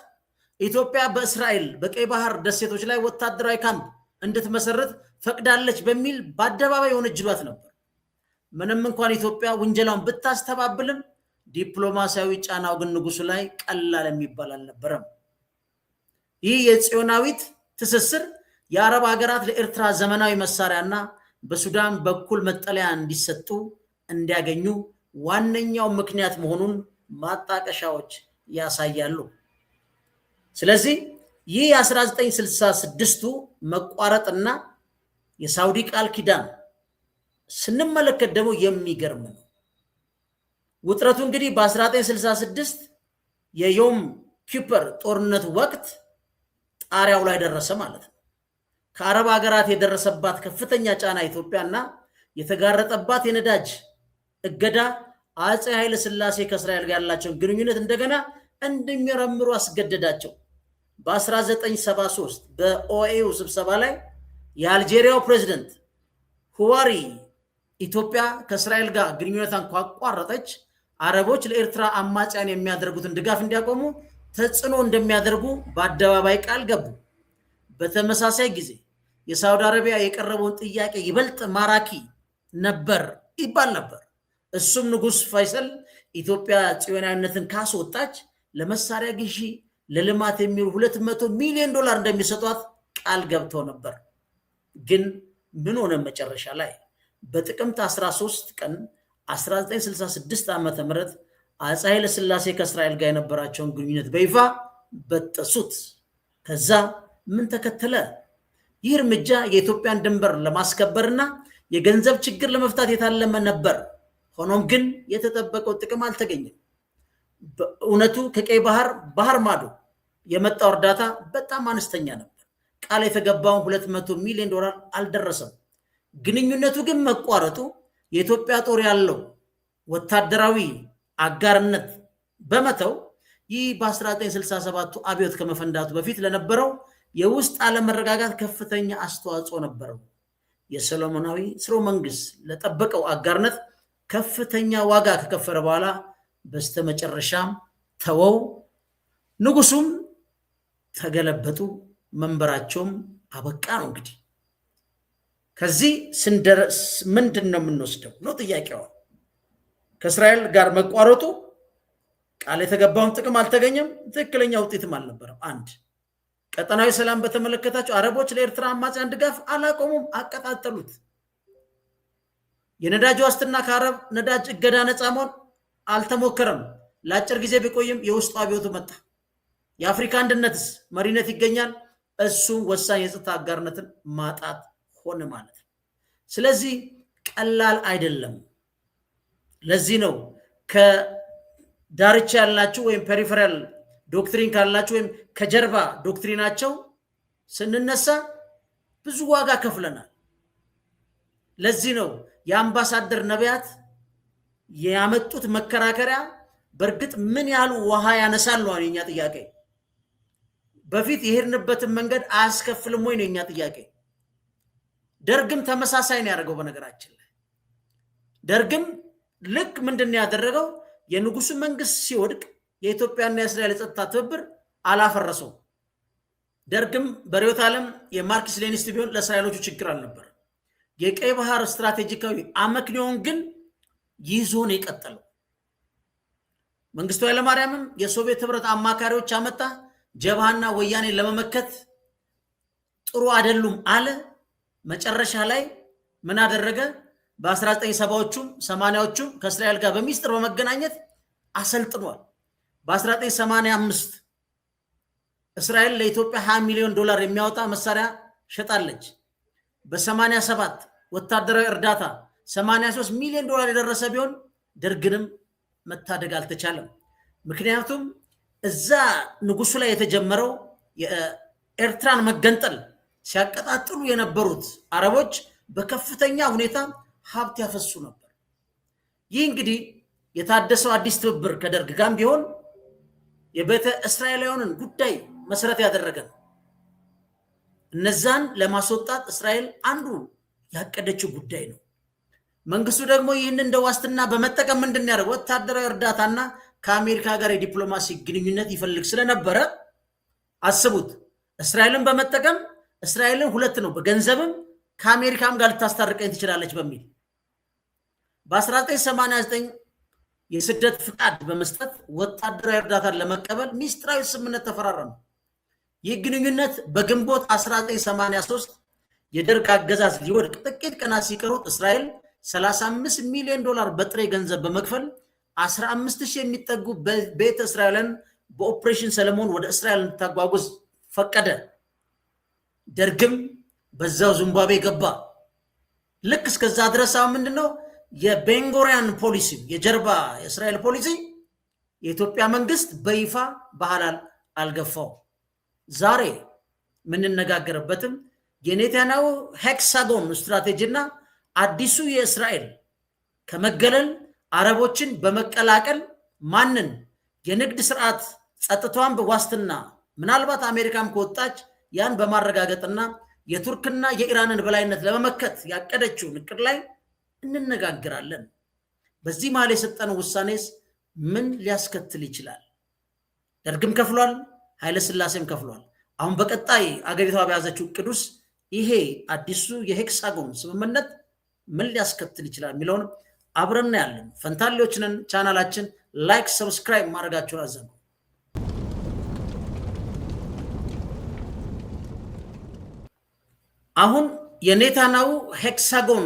ኢትዮጵያ በእስራኤል በቀይ ባህር ደሴቶች ላይ ወታደራዊ ካምፕ እንድትመሰረት ፈቅዳለች በሚል በአደባባይ የወነጀሏት ነበር። ምንም እንኳን ኢትዮጵያ ውንጀላውን ብታስተባብልም ዲፕሎማሲያዊ ጫናው ግን ንጉሱ ላይ ቀላል የሚባል አልነበረም። ይህ የጽዮናዊት ትስስር የአረብ ሀገራት ለኤርትራ ዘመናዊ መሳሪያና በሱዳን በኩል መጠለያ እንዲሰጡ እንዲያገኙ ዋነኛው ምክንያት መሆኑን ማጣቀሻዎች ያሳያሉ። ስለዚህ ይህ የ1966ቱ መቋረጥና የሳውዲ ቃል ኪዳን ስንመለከት ደግሞ የሚገርም ነው። ውጥረቱ እንግዲህ በ1966 የዮም ኪፐር ጦርነት ወቅት ጣሪያው ላይ ደረሰ ማለት ነው። ከአረብ ሀገራት የደረሰባት ከፍተኛ ጫና ኢትዮጵያና የተጋረጠባት የነዳጅ እገዳ አፄ ኃይለ ሥላሴ ከእስራኤል ጋር ያላቸውን ግንኙነት እንደገና እንዲመረምሩ አስገደዳቸው። በ1973 በኦኤዩ ስብሰባ ላይ የአልጄሪያው ፕሬዝዳንት ሁዋሪ ኢትዮጵያ ከእስራኤል ጋር ግንኙነቷን ካቋረጠች አረቦች ለኤርትራ አማጽያን የሚያደርጉትን ድጋፍ እንዲያቆሙ ተጽዕኖ እንደሚያደርጉ በአደባባይ ቃል ገቡ። በተመሳሳይ ጊዜ የሳውዲ አረቢያ የቀረበውን ጥያቄ ይበልጥ ማራኪ ነበር ይባል ነበር። እሱም ንጉስ ፋይሰል ኢትዮጵያ ጽዮናዊነትን ካስወጣች ለመሳሪያ ግዢ ለልማት የሚውል $200 ሚሊዮን እንደሚሰጧት ቃል ገብተው ነበር። ግን ምን ሆነ መጨረሻ ላይ? በጥቅምት 13 ቀን 1966 ዓመተ ምህረት አፄ ኃይለ ሥላሴ ከእስራኤል ጋር የነበራቸውን ግንኙነት በይፋ በጠሱት። ከዛ ምን ተከተለ? ይህ እርምጃ የኢትዮጵያን ድንበር ለማስከበርና የገንዘብ ችግር ለመፍታት የታለመ ነበር። ሆኖም ግን የተጠበቀው ጥቅም አልተገኘም። በእውነቱ ከቀይ ባህር ማዶ የመጣው እርዳታ በጣም አነስተኛ ነበር። ቃል የተገባውን $200 ሚሊዮን አልደረሰም። ግንኙነቱ ግን መቋረጡ የኢትዮጵያ ጦር ያለው ወታደራዊ አጋርነት በመተው ይህ በ1967 አብዮት ከመፈንዳቱ በፊት ለነበረው የውስጥ አለመረጋጋት ከፍተኛ አስተዋጽኦ ነበረው። የሰሎሞናዊ ስርወ መንግስት ለጠበቀው አጋርነት ከፍተኛ ዋጋ ከከፈለ በኋላ በስተመጨረሻም ተወው። ንጉሱም ተገለበጡ፣ መንበራቸውም አበቃ ነው። እንግዲህ ከዚህ ስንደርስ ምንድን ነው የምንወስደው ነው ጥያቄው። ከእስራኤል ጋር መቋረጡ ቃል የተገባውን ጥቅም አልተገኘም፣ ትክክለኛ ውጤትም አልነበረም። አንድ ቀጠናዊ ሰላም በተመለከታቸው አረቦች ለኤርትራ አማጽያን ድጋፍ አላቆሙም፣ አቀጣጠሉት። የነዳጅ ዋስትና ከአረብ ነዳጅ እገዳ ነፃ መሆን አልተሞከረም። ለአጭር ጊዜ ቢቆይም የውስጡ አብዮቱ መጣ። የአፍሪካ አንድነትስ መሪነት ይገኛል፣ እሱ ወሳኝ የጸጥታ አጋርነትን ማጣት ሆነ ማለት ነው። ስለዚህ ቀላል አይደለም። ለዚህ ነው ከዳርቻ ያላችሁ ወይም ፔሪፌራል ዶክትሪን ካላችሁ ወይም ከጀርባ ዶክትሪናቸው ስንነሳ ብዙ ዋጋ ከፍለናል። ለዚህ ነው የአምባሳደር ነቢያት ያመጡት መከራከሪያ በእርግጥ ምን ያህል ውሃ ያነሳል ነው የኛ ጥያቄ። በፊት የሄድንበትን መንገድ አያስከፍልም ወይ ነው የኛ ጥያቄ። ደርግም ተመሳሳይ ነው ያደረገው። በነገራችን ላይ ደርግም ልክ ምንድን ነው ያደረገው? የንጉሱ መንግስት ሲወድቅ የኢትዮጵያና የእስራኤል የጸጥታ ትብብር አላፈረሰው። ደርግም በርዕዮተ ዓለም የማርክስ ሌኒስት ቢሆን ለእስራኤሎቹ ችግር አልነበር። የቀይ ባህር ስትራቴጂካዊ አመክንዮውን ግን ይዞ ነው የቀጠለው። መንግስቱ ኃይለማርያምም የሶቪየት ህብረት አማካሪዎች አመጣ። ጀብሃና ወያኔ ለመመከት ጥሩ አይደሉም አለ። መጨረሻ ላይ ምን አደረገ? በ1970ዎቹም 80ዎቹም ከእስራኤል ጋር በሚስጥር በመገናኘት አሰልጥኗል። በ1985 እስራኤል ለኢትዮጵያ 20 ሚሊዮን ዶላር የሚያወጣ መሳሪያ ሸጣለች። በ87 ወታደራዊ እርዳታ 83 ሚሊዮን ዶላር የደረሰ ቢሆን ደርግንም መታደግ አልተቻለም። ምክንያቱም እዛ ንጉሱ ላይ የተጀመረው የኤርትራን መገንጠል ሲያቀጣጥሉ የነበሩት አረቦች በከፍተኛ ሁኔታ ሀብት ያፈሱ ነበር። ይህ እንግዲህ የታደሰው አዲስ ትብብር ከደርግ ጋር ቢሆን የቤተ እስራኤላውያንን ጉዳይ መሰረት ያደረገ ነው። እነዛን ለማስወጣት እስራኤል አንዱ ያቀደችው ጉዳይ ነው። መንግስቱ ደግሞ ይህን እንደ ዋስትና በመጠቀም ምንድን ያደርግ ወታደራዊ እርዳታና ከአሜሪካ ጋር የዲፕሎማሲ ግንኙነት ይፈልግ ስለነበረ አስቡት። እስራኤልን በመጠቀም እስራኤልን ሁለት ነው፣ በገንዘብም ከአሜሪካም ጋር ልታስታርቀኝ ትችላለች በሚል በ1989 የስደት ፍቃድ በመስጠት ወታደራዊ እርዳታን ለመቀበል ሚስጥራዊ ስምምነት ተፈራረሙ። ይህ ግንኙነት በግንቦት 1983 የደርግ አገዛዝ ሊወድቅ ጥቂት ቀናት ሲቀሩት እስራኤል 35 ሚሊዮን ዶላር በጥሬ ገንዘብ በመክፈል 15,000 የሚጠጉ ቤተ እስራኤልን በኦፕሬሽን ሰለሞን ወደ እስራኤል እንድታጓጉዝ ፈቀደ። ደርግም በዛው ዚምባብዌ ገባ። ልክ እስከዛ ድረስ አሁን ምንድነው የቤንጎሪያን ፖሊሲ የጀርባ የእስራኤል ፖሊሲ የኢትዮጵያ መንግስት በይፋ በሐላል አልገፋው። ዛሬ የምንነጋገርበትም የኔታንያሁ ሄክሳጎን ስትራቴጂና አዲሱ የእስራኤል ከመገለል አረቦችን በመቀላቀል ማንን የንግድ ስርዓት ጸጥታዋን በዋስትና ምናልባት አሜሪካም ከወጣች ያን በማረጋገጥና የቱርክና የኢራንን በላይነት ለመመከት ያቀደችውን እቅድ ላይ እንነጋገራለን። በዚህ መሃል የሰጠነው ውሳኔስ ምን ሊያስከትል ይችላል? ደርግም ከፍሏል፣ ኃይለ ሥላሴም ከፍሏል። አሁን በቀጣይ አገሪቷ በያዘችው እቅድ ውስጥ ይሄ አዲሱ የሄክሳጎን ስምምነት ምን ሊያስከትል ይችላል የሚለውን አብረን ያለን ፈንታሌዎችንን ቻናላችን ላይክ ሰብስክራይብ ማድረጋችሁን አዘኑ። አሁን የኔታንያሁ ሄክሳጎን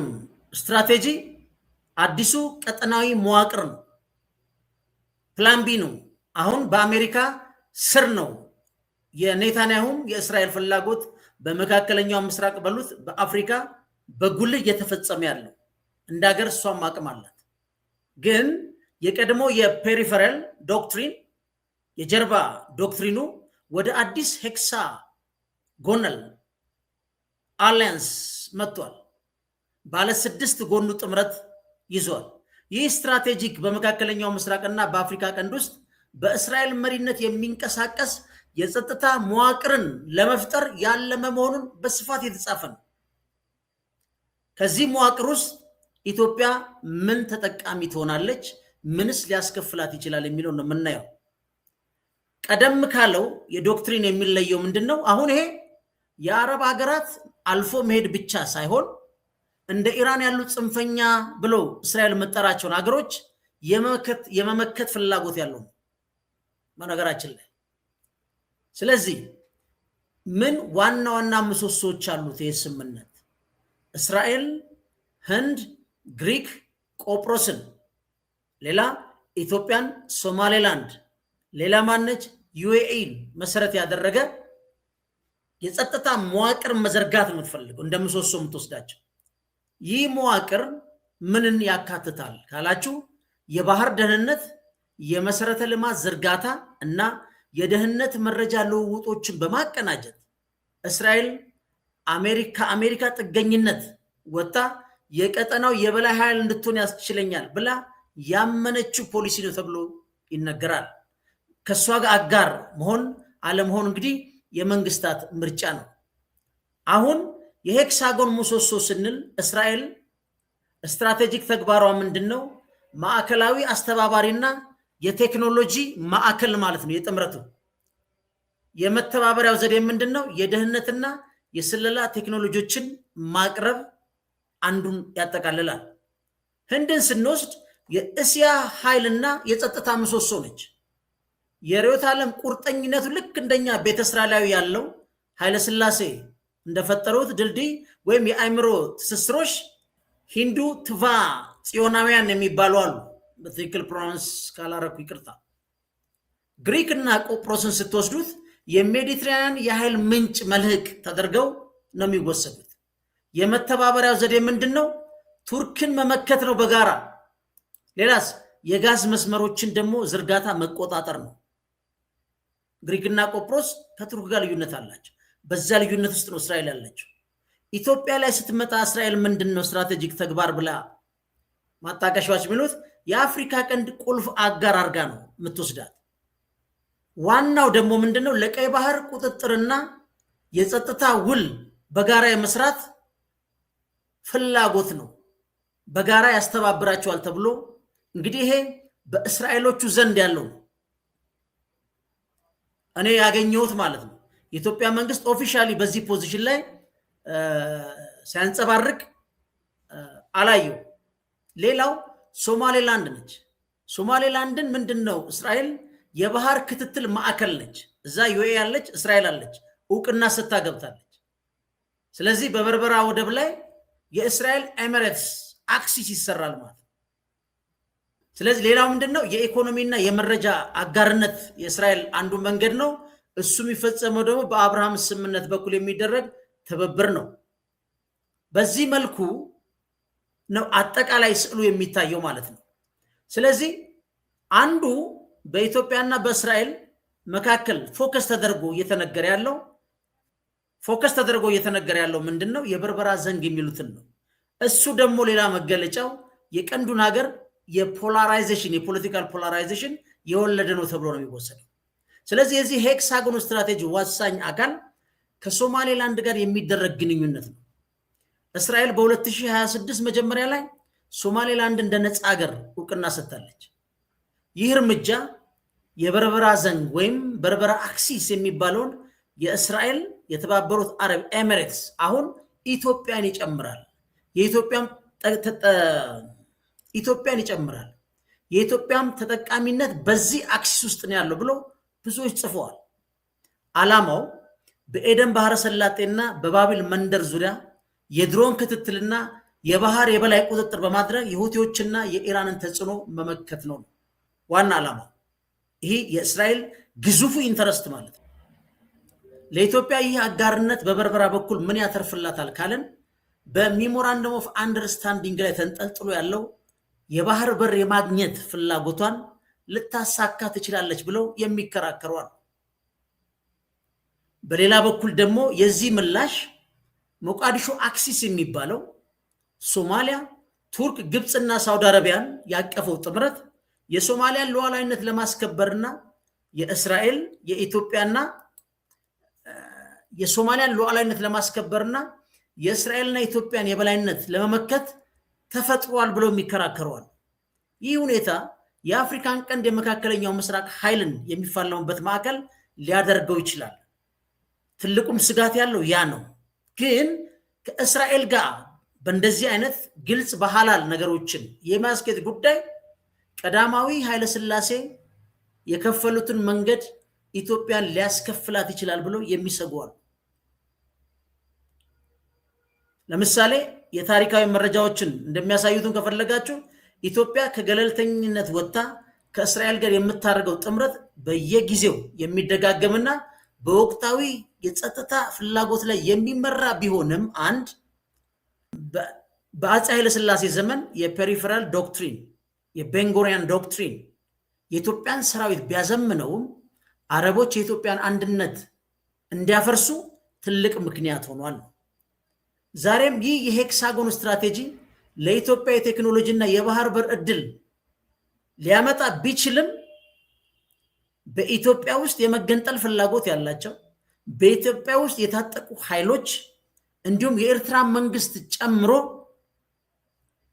ስትራቴጂ አዲሱ ቀጠናዊ መዋቅር ነው። ፕላን ቢ ነው። አሁን በአሜሪካ ስር ነው የኔታንያሁም የእስራኤል ፍላጎት በመካከለኛው ምስራቅ በሉት በአፍሪካ በጉልህ እየተፈጸመ ያለው እንደ ሀገር እሷም አቅም አላት። ግን የቀድሞ የፔሪፌራል ዶክትሪን የጀርባ ዶክትሪኑ ወደ አዲስ ሄክሳጎናል አሊያንስ መጥቷል። ባለ 6 ጎኑ ጥምረት ይዟል። ይህ ስትራቴጂክ በመካከለኛው ምስራቅና በአፍሪካ ቀንድ ውስጥ በእስራኤል መሪነት የሚንቀሳቀስ የጸጥታ መዋቅርን ለመፍጠር ያለመ መሆኑን በስፋት የተጻፈ ነው። ከዚህ መዋቅር ውስጥ ኢትዮጵያ ምን ተጠቃሚ ትሆናለች፣ ምንስ ሊያስከፍላት ይችላል የሚለው ነው የምናየው። ቀደም ካለው የዶክትሪን የሚለየው ምንድነው? አሁን ይሄ የአረብ ሀገራት አልፎ መሄድ ብቻ ሳይሆን እንደ ኢራን ያሉ ጽንፈኛ ብለው እስራኤል መጠራቸውን ሀገሮች የመመከት ፍላጎት ያለው በነገራችን ላይ። ስለዚህ ምን ዋና ዋና ምሰሶች አሉት ይህ ስምምነት? እስራኤል፣ ህንድ፣ ግሪክ፣ ቆጵሮስን፣ ሌላ ኢትዮጵያን፣ ሶማሌላንድ፣ ሌላ ማነች ዩኤኢን መሰረት ያደረገ የጸጥታ መዋቅር መዘርጋት የምትፈልገው እንደ ምሰሶ የምትወስዳቸው። ይህ መዋቅር ምንን ያካትታል ካላችሁ የባህር ደህንነት፣ የመሰረተ ልማት ዝርጋታ እና የደህንነት መረጃ ልውውጦችን በማቀናጀት እስራኤል ከአሜሪካ ጥገኝነት ወጣ የቀጠናው የበላይ ኃይል እንድትሆን ያስችለኛል ብላ ያመነችው ፖሊሲ ነው ተብሎ ይነገራል። ከሷ ጋር አጋር መሆን አለመሆን እንግዲህ የመንግስታት ምርጫ ነው። አሁን የሄክሳጎን ምሰሶ ስንል እስራኤል ስትራቴጂክ ተግባሯ ምንድነው? ማዕከላዊ አስተባባሪና የቴክኖሎጂ ማዕከል ማለት ነው። የጥምረቱ የመተባበሪያው ዘዴ ምንድነው? የደህንነትና የስለላ ቴክኖሎጂዎችን ማቅረብ አንዱን ያጠቃልላል። ህንድን ስንወስድ የእስያ ኃይልና የጸጥታ ምሰሶ ነች። የርዕዮተ ዓለም ቁርጠኝነቱ ልክ እንደኛ ቤተ እስራኤላዊ ያለው ኃይለ ሥላሴ እንደፈጠሩት ድልድይ ወይም የአእምሮ ትስስሮች ሂንዱ ትቫ ጽዮናውያን የሚባሉ አሉ። በትክክል ፕሮናንስ ካላረኩ ይቅርታ። ግሪክ እና ቆጵሮስን ስትወስዱት የሜዲትራኒያን የኃይል ምንጭ መልህቅ ተደርገው ነው የሚወሰዱት። የመተባበሪያው ዘዴ ምንድን ነው? ቱርክን መመከት ነው በጋራ። ሌላስ የጋዝ መስመሮችን ደግሞ ዝርጋታ መቆጣጠር ነው። ግሪክና ቆጵሮስ ከቱርክ ጋር ልዩነት አላቸው። በዛ ልዩነት ውስጥ ነው እስራኤል ያለችው። ኢትዮጵያ ላይ ስትመጣ እስራኤል ምንድን ነው ስትራቴጂክ ተግባር ብላ ማጣቀሻዎች የሚሉት የአፍሪካ ቀንድ ቁልፍ አጋር አርጋ ነው የምትወስዳት። ዋናው ደግሞ ምንድነው? ለቀይ ባህር ቁጥጥርና የጸጥታ ውል በጋራ የመስራት ፍላጎት ነው። በጋራ ያስተባብራቸዋል ተብሎ እንግዲህ ይሄ በእስራኤሎቹ ዘንድ ያለው ነው። እኔ ያገኘሁት ማለት ነው። የኢትዮጵያ መንግስት ኦፊሻሊ በዚህ ፖዚሽን ላይ ሲያንጸባርቅ አላየው። ሌላው ሶማሌላንድ ነች። ሶማሌላንድን ምንድነው? እስራኤል የባህር ክትትል ማዕከል ነች። እዛ ዩኤ ያለች፣ እስራኤል አለች፣ እውቅና ሰጥታ ገብታለች። ስለዚህ በበርበራ ወደብ ላይ የእስራኤል ኤሚሬትስ አክሲስ ይሰራል ማለት ነው። ስለዚህ ሌላው ምንድነው? የኢኮኖሚና የመረጃ አጋርነት የእስራኤል አንዱ መንገድ ነው። እሱ የሚፈጸመው ደግሞ በአብርሃም ስምምነት በኩል የሚደረግ ትብብር ነው። በዚህ መልኩ ነው አጠቃላይ ስዕሉ የሚታየው ማለት ነው። ስለዚህ አንዱ በኢትዮጵያና በእስራኤል መካከል ፎከስ ተደርጎ እየተነገረ ያለው ምንድነው? የበርበራ ዘንግ የሚሉትን ነው። እሱ ደግሞ ሌላ መገለጫው የቀንዱን ሀገር የፖላራይዜሽን የፖለቲካል ፖላራይዜሽን የወለደ ነው ተብሎ ነው የሚወሰደው። ስለዚህ የዚህ ሄክሳጎን ስትራቴጂ ወሳኝ አካል ከሶማሌላንድ ጋር የሚደረግ ግንኙነት ነው። እስራኤል በ2026 መጀመሪያ ላይ ሶማሌላንድ እንደ ነፃ ሀገር እውቅና ሰጥታለች። ይህ እርምጃ የበርበራ ዘንግ ወይም በርበራ አክሲስ የሚባለውን የእስራኤል የተባበሩት አረብ ኤሚሬትስ አሁን ኢትዮጵያን ይጨምራል። የኢትዮጵያም ተጠቃሚነት በዚህ አክሲስ ውስጥ ነው ያለው ብሎ ብዙዎች ጽፈዋል። ዓላማው በኤደን ባህረ ሰላጤና በባቢል መንደር ዙሪያ የድሮን ክትትልና የባህር የበላይ ቁጥጥር በማድረግ የሁቲዎችና የኢራንን ተጽዕኖ መመከት ነው ዋና ዓላማው። ይሄ የእስራኤል ግዙፉ ኢንተረስት ማለት ነው። ለኢትዮጵያ ይህ አጋርነት በበርበራ በኩል ምን ያተርፍላታል ካለን በሜሞራንደም ኦፍ አንደርስታንዲንግ ላይ ተንጠልጥሎ ያለው የባህር በር የማግኘት ፍላጎቷን ልታሳካ ትችላለች ብለው የሚከራከሯል። በሌላ በኩል ደግሞ የዚህ ምላሽ ሞቃዲሾ አክሲስ የሚባለው ሶማሊያ፣ ቱርክ፣ ግብፅና ሳውዲ አረቢያን ያቀፈው ጥምረት የሶማሊያን ሉዓላዊነት ለማስከበርና የእስራኤል የኢትዮጵያና የሶማሊያን ሉዓላዊነት ለማስከበርና የእስራኤልና ኢትዮጵያን የበላይነት ለመመከት ተፈጥሯል ብለው የሚከራከሩዋል። ይህ ሁኔታ የአፍሪካን ቀንድ የመካከለኛው ምስራቅ ኃይልን የሚፋለሙበት ማዕከል ሊያደርገው ይችላል። ትልቁም ስጋት ያለው ያ ነው። ግን ከእስራኤል ጋር በእንደዚህ አይነት ግልጽ በሐላል ነገሮችን የማስኬድ ጉዳይ ቀዳማዊ ኃይለ ሥላሴ የከፈሉትን መንገድ ኢትዮጵያን ሊያስከፍላት ይችላል ብለው የሚሰጉዋል። ለምሳሌ የታሪካዊ መረጃዎችን እንደሚያሳዩትን ከፈለጋችሁ ኢትዮጵያ ከገለልተኝነት ወጥታ ከእስራኤል ጋር የምታደርገው ጥምረት በየጊዜው የሚደጋገምና በወቅታዊ የጸጥታ ፍላጎት ላይ የሚመራ ቢሆንም አንድ በአፄ ኃይለ ሥላሴ ዘመን የፔሪፌራል ዶክትሪን የቤንጎሪያን ዶክትሪን የኢትዮጵያን ሰራዊት ቢያዘምነውም አረቦች የኢትዮጵያን አንድነት እንዲያፈርሱ ትልቅ ምክንያት ሆኗል። ዛሬም ይህ የሄክሳጎን ስትራቴጂ ለኢትዮጵያ የቴክኖሎጂና የባህር በር ዕድል ሊያመጣ ቢችልም በኢትዮጵያ ውስጥ የመገንጠል ፍላጎት ያላቸው በኢትዮጵያ ውስጥ የታጠቁ ኃይሎች እንዲሁም የኤርትራ መንግስት ጨምሮ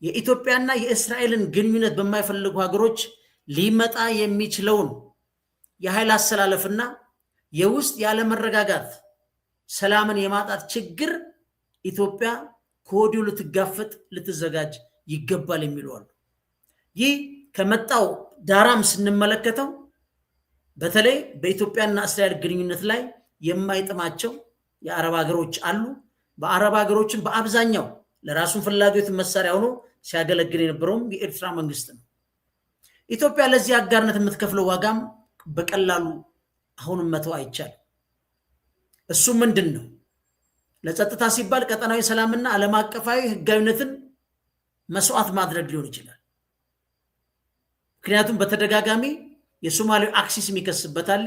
የኢትዮጵያና የእስራኤልን ግንኙነት በማይፈልጉ ሀገሮች ሊመጣ የሚችለውን የኃይል አሰላለፍና የውስጥ ያለመረጋጋት ሰላምን የማጣት ችግር ኢትዮጵያ ከወዲሁ ልትጋፈጥ ልትዘጋጅ ይገባል የሚሉዋል። ይህ ከመጣው ዳራም ስንመለከተው በተለይ በኢትዮጵያና እስራኤል ግንኙነት ላይ የማይጥማቸው የአረብ ሀገሮች አሉ። በአረብ ሀገሮችን በአብዛኛው ለራሱን ፍላጎት መሳሪያ ሆኖ ሲያገለግል የነበረውም የኤርትራ መንግስት ነው። ኢትዮጵያ ለዚህ አጋርነት የምትከፍለው ዋጋም በቀላሉ አሁንም መተው አይቻልም። እሱ ምንድን ነው? ለጸጥታ ሲባል ቀጠናዊ ሰላምና ዓለም አቀፋዊ ህጋዊነትን መስዋዕት ማድረግ ሊሆን ይችላል። ምክንያቱም በተደጋጋሚ የሶማሌው አክሲስ የሚከስበት አለ።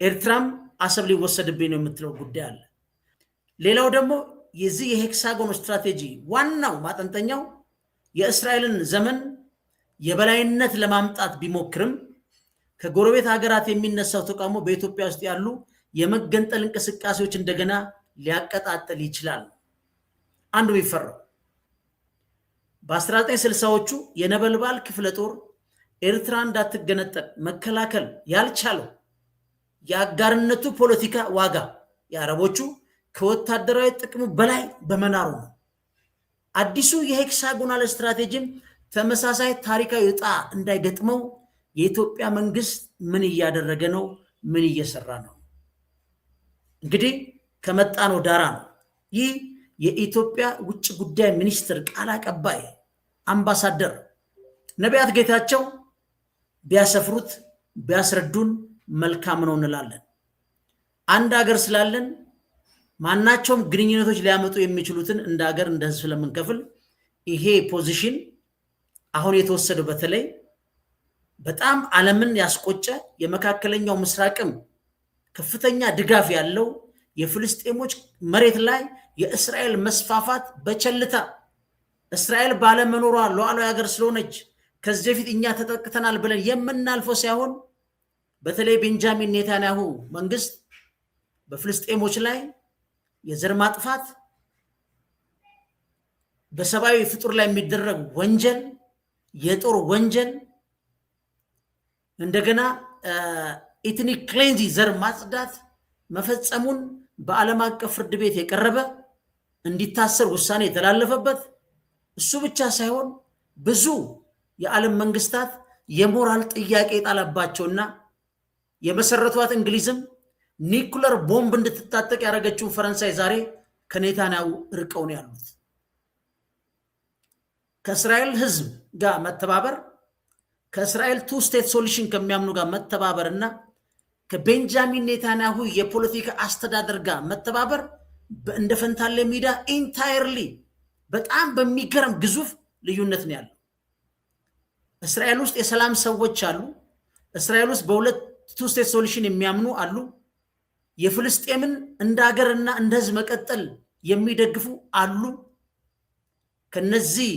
ኤርትራም አሰብ ሊወሰድብኝ ነው የምትለው ጉዳይ አለ። ሌላው ደግሞ የዚህ የሄክሳጎን ስትራቴጂ ዋናው ማጠንጠኛው የእስራኤልን ዘመን የበላይነት ለማምጣት ቢሞክርም ከጎረቤት ሀገራት የሚነሳው ተቃውሞ በኢትዮጵያ ውስጥ ያሉ የመገንጠል እንቅስቃሴዎች እንደገና ሊያቀጣጥል ይችላል። አንዱ ይፈራው በ1960ዎቹ የነበልባል ክፍለ ጦር ኤርትራ እንዳትገነጠል መከላከል ያልቻለው የአጋርነቱ ፖለቲካ ዋጋ የአረቦቹ ከወታደራዊ ጥቅሙ በላይ በመናሩ ነው። አዲሱ የሄክሳጎናል ስትራቴጂም ተመሳሳይ ታሪካዊ ዕጣ እንዳይገጥመው የኢትዮጵያ መንግስት ምን እያደረገ ነው? ምን እየሰራ ነው? እንግዲህ ከመጣ ነው ዳራ ነው። ይህ የኢትዮጵያ ውጭ ጉዳይ ሚኒስትር ቃል አቀባይ አምባሳደር ነቢያት ጌታቸው ቢያሰፍሩት ቢያስረዱን መልካም ነው እንላለን። አንድ ሀገር ስላለን ማናቸውም ግንኙነቶች ሊያመጡ የሚችሉትን እንደ ሀገር እንደ ህዝብ ስለምንከፍል ይሄ ፖዚሽን አሁን የተወሰደው በተለይ በጣም ዓለምን ያስቆጨ የመካከለኛው ምስራቅም ከፍተኛ ድጋፍ ያለው የፍልስጤሞች መሬት ላይ የእስራኤል መስፋፋት በቸልታ እስራኤል ባለመኖሯ ሉዓላዊ ሀገር ስለሆነች ከዚህ በፊት እኛ ተጠቅተናል ብለን የምናልፈው ሳይሆን በተለይ ቤንጃሚን ኔታንያሁ መንግስት በፍልስጤሞች ላይ የዘር ማጥፋት በሰብአዊ ፍጡር ላይ የሚደረግ ወንጀል የጦር ወንጀል እንደገና ኢትኒክ ክሌንዚ ዘር ማጽዳት መፈጸሙን በዓለም አቀፍ ፍርድ ቤት የቀረበ እንዲታሰር ውሳኔ የተላለፈበት እሱ ብቻ ሳይሆን ብዙ የዓለም መንግስታት የሞራል ጥያቄ ጣለባቸውና የመሰረቷት እንግሊዝም ኒኩለር ቦምብ እንድትታጠቅ ያደረገችው ፈረንሳይ ዛሬ ከኔታንያሁ ርቀው ነው ያሉት። ከእስራኤል ህዝብ ጋር መተባበር ከእስራኤል ቱ ስቴት ሶሉሽን ከሚያምኑ ጋር መተባበርና ከቤንጃሚን ኔታንያሁ የፖለቲካ አስተዳደር ጋር መተባበር እንደ ፈንታሌ ሜዳ ኢንታየርሊ በጣም በሚገርም ግዙፍ ልዩነት ነው ያለው። እስራኤል ውስጥ የሰላም ሰዎች አሉ። እስራኤል ውስጥ በሁለት ቱ ስቴት ሶሉሽን የሚያምኑ አሉ። የፍልስጤምን እንደ ሀገርና እንደ ህዝብ መቀጠል የሚደግፉ አሉ። ከነዚህ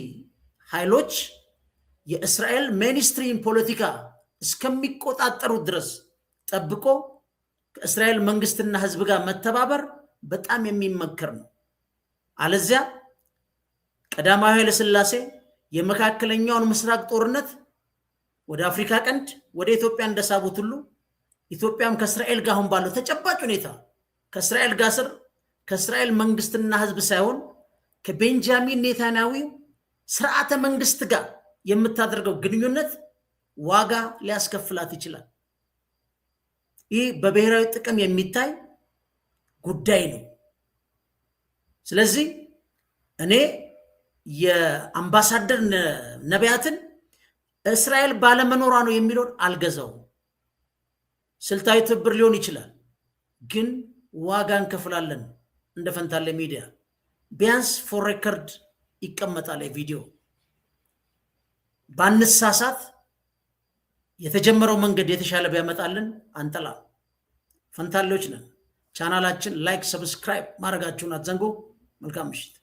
ኃይሎች የእስራኤል ሜንስትሪም ፖለቲካ እስከሚቆጣጠሩት ድረስ ጠብቆ ከእስራኤል መንግስትና ህዝብ ጋር መተባበር በጣም የሚመከር ነው። አለዚያ ቀዳማዊ ኃይለ ሥላሴ የመካከለኛውን ምስራቅ ጦርነት ወደ አፍሪካ ቀንድ ወደ ኢትዮጵያ እንደሳቡት ሁሉ ኢትዮጵያም ከእስራኤል ጋር አሁን ባለው ተጨባጭ ሁኔታ ከእስራኤል ጋር ከእስራኤል መንግስትና ህዝብ ሳይሆን ከቤንጃሚን ኔታንያሁ ስርዓተ መንግስት ጋር የምታደርገው ግንኙነት ዋጋ ሊያስከፍላት ይችላል። ይህ በብሔራዊ ጥቅም የሚታይ ጉዳይ ነው። ስለዚህ እኔ የአምባሳደር ነቢያትን እስራኤል ባለመኖሯ ነው የሚለውን አልገዛው። ስልታዊ ትብብር ሊሆን ይችላል፣ ግን ዋጋ እንከፍላለን። እንደ ፈንታሌ ሚዲያ ቢያንስ ፎር ሬከርድ ይቀመጣል። ቪዲዮ ባንሳሳት የተጀመረው መንገድ የተሻለ ቢያመጣልን አንጠላ። ፈንታሌዎች ነን። ቻናላችን ላይክ፣ ሰብስክራይብ ማድረጋችሁን አትዘንጉ። መልካም ምሽት።